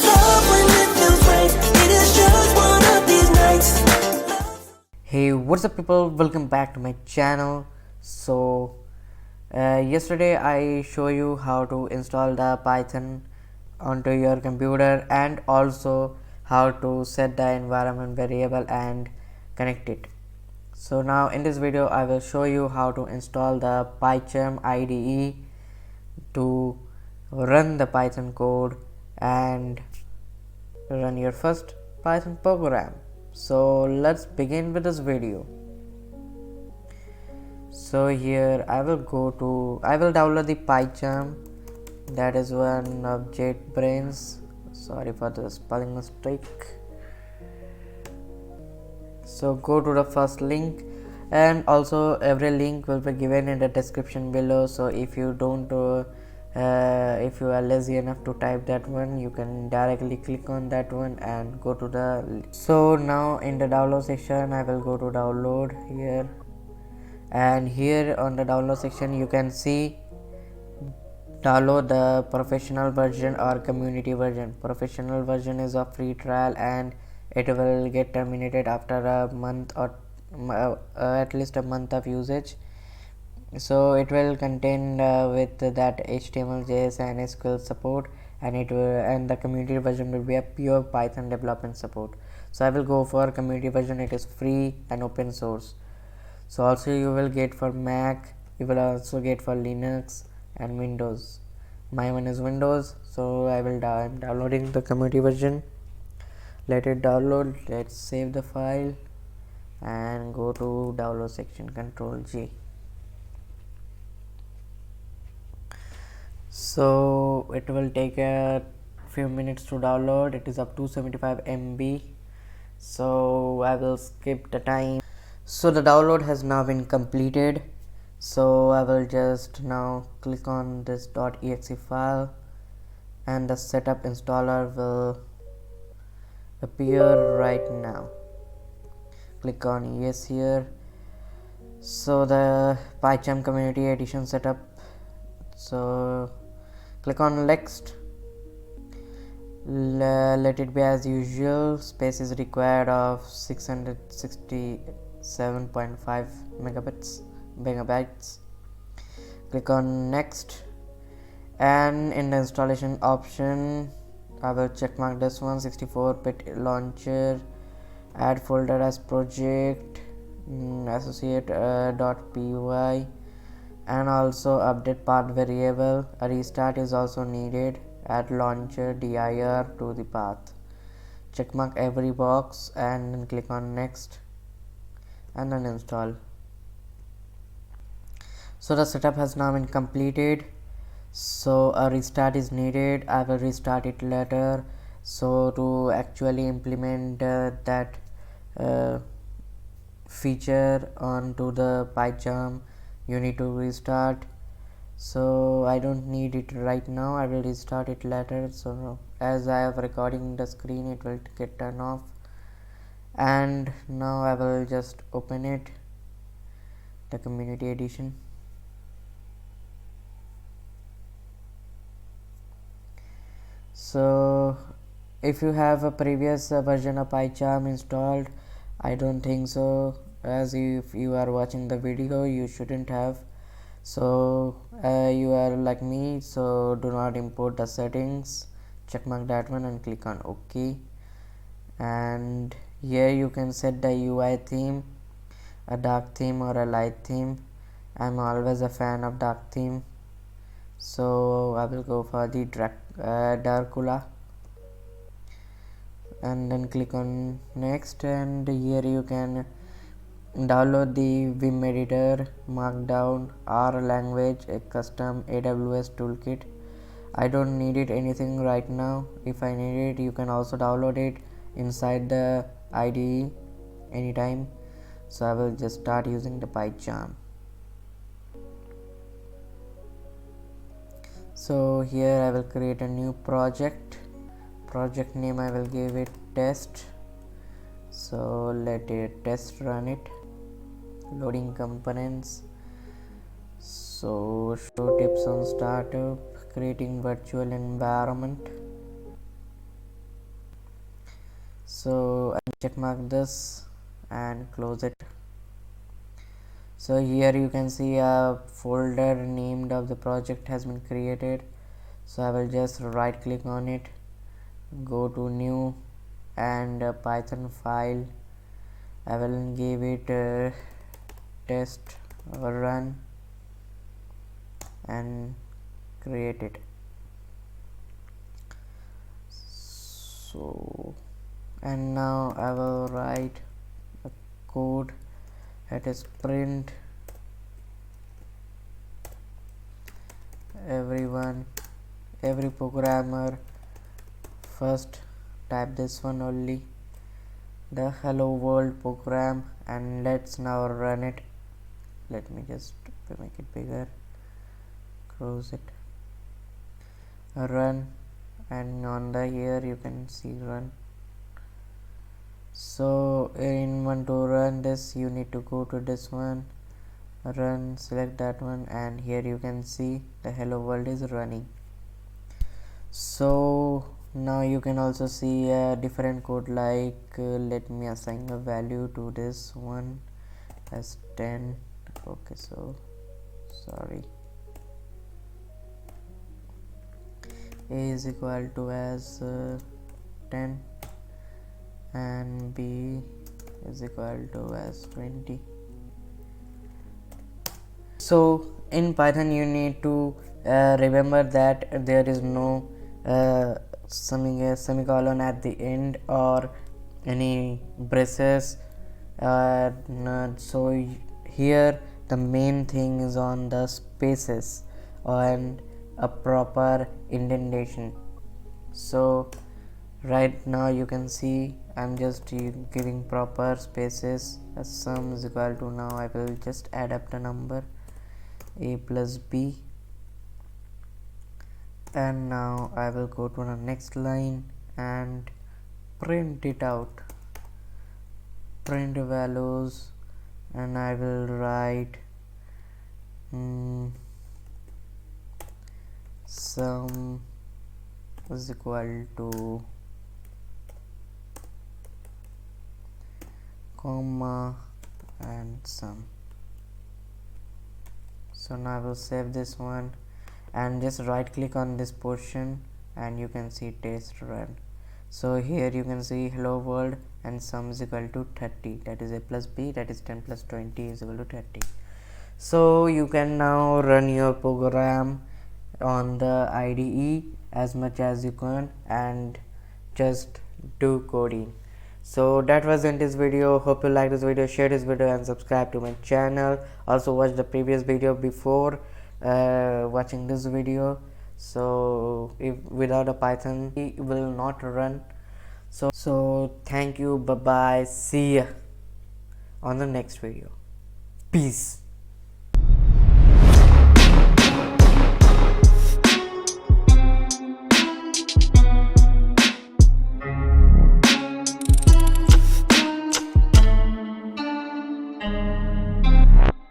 love when it feels right. It is just one of these nights. Hey, what's up people, welcome back to my channel. So yesterday I show you how to install the Python onto your computer and also how to set the environment variable and connect it. So now in this video I will show you how to install the PyCharm IDE to run the Python code and run your first Python program. So let's begin with this video. So here I will download the PyCharm, that is one of JetBrains. Sorry for the spelling mistake. So go to the first link, and also every link will be given in the description below. So if you don't if you are lazy enough to type that one, you can directly click on that one and go to the. So now in the download section I will go to download here, and here on the download section you can see download the professional version or community version. Professional version is a free trial and it will get terminated after a month or at least a month of usage. So it will contain with that HTML, JS and SQL support, and the community version will be a pure Python development support. So I will go for community version. It is free and open source. So also you will get for Mac, you will also get for Linux and Windows. My one is Windows, so I'm downloading the community version. Let it download. Let's save the file and go to download section, Control G. So it will take a few minutes to download. It is up to 75 MB. So I will skip the time. So the download has now been completed. So I will just now click on this .exe file and the setup installer will appear right now. Click on yes here. So the PyCharm community edition setup. So click on next. Let it be as usual. Space is required of 667.5 megabytes. Click on next, and in the installation option I will check mark this one, 64-bit launcher, add folder as project, associate .py, and also update path variable. A restart is also needed. Add launcher dir to the path. Checkmark every box and then click on next and then install. So the setup has now been completed. So a restart is needed. I will restart it later. So to actually implement that feature onto the PyCharm, you need to restart. So I don't need it right now. I will restart it later. So as I have recording the screen, it will get turned off. And now I will just open it, the community edition. So if you have a previous version of PyCharm installed, I don't think so, as if you are watching the video you shouldn't have. So you are like me, so do not import the settings. Checkmark that one and click on OK. And here you can set the UI theme, a dark theme or a light theme. I'm always a fan of dark theme, so I will go for the Dracula, and then click on next. And here you can download the Vim editor, markdown, R language, a custom AWS toolkit. I don't need it anything right now. If I need it, you can also download it inside the IDE anytime. So I will just start using the PyCharm. So here I will create a new project name. I will give it test. So let it test run it. Loading components. So show tips on startup, creating virtual environment. So I'll check mark this and close it. So here you can see a folder named of the project has been created. So I will just right click on it, go to new and Python file. I will give it test run and create it. So and now I will write a code that is print every programmer first type this one only, the hello world program, and let's now run it. Let me just make it bigger, close it, run, and on the here you can see run. So in one to run this you need to go to this one, run, select that one, and here you can see the hello world is running. So now you can also see a different code, like let me assign a value to this one as 10. Okay, so sorry, a is equal to as 10 and b is equal to as 20. So in Python you need to remember that there is no semicolon at the end or any braces. So here the main thing is on the spaces and a proper indentation. So right now you can see I'm just giving proper spaces. As sum is equal to, now I will just add up the number a plus b, and now I will go to the next line and print it out, print values, and I will write sum is equal to comma and sum. So now I will save this one and just right click on this portion and you can see test run. So here you can see hello world and sum is equal to 30, that is a plus b, that is 10 plus 20 is equal to 30. So you can now run your program on the IDE as much as you can and just do coding. So that was in this video. Hope you like this video, share this video and subscribe to my channel. Also watch the previous video before watching this video. So if without a Python it will not run. So thank you, bye bye, see ya on the next video, peace.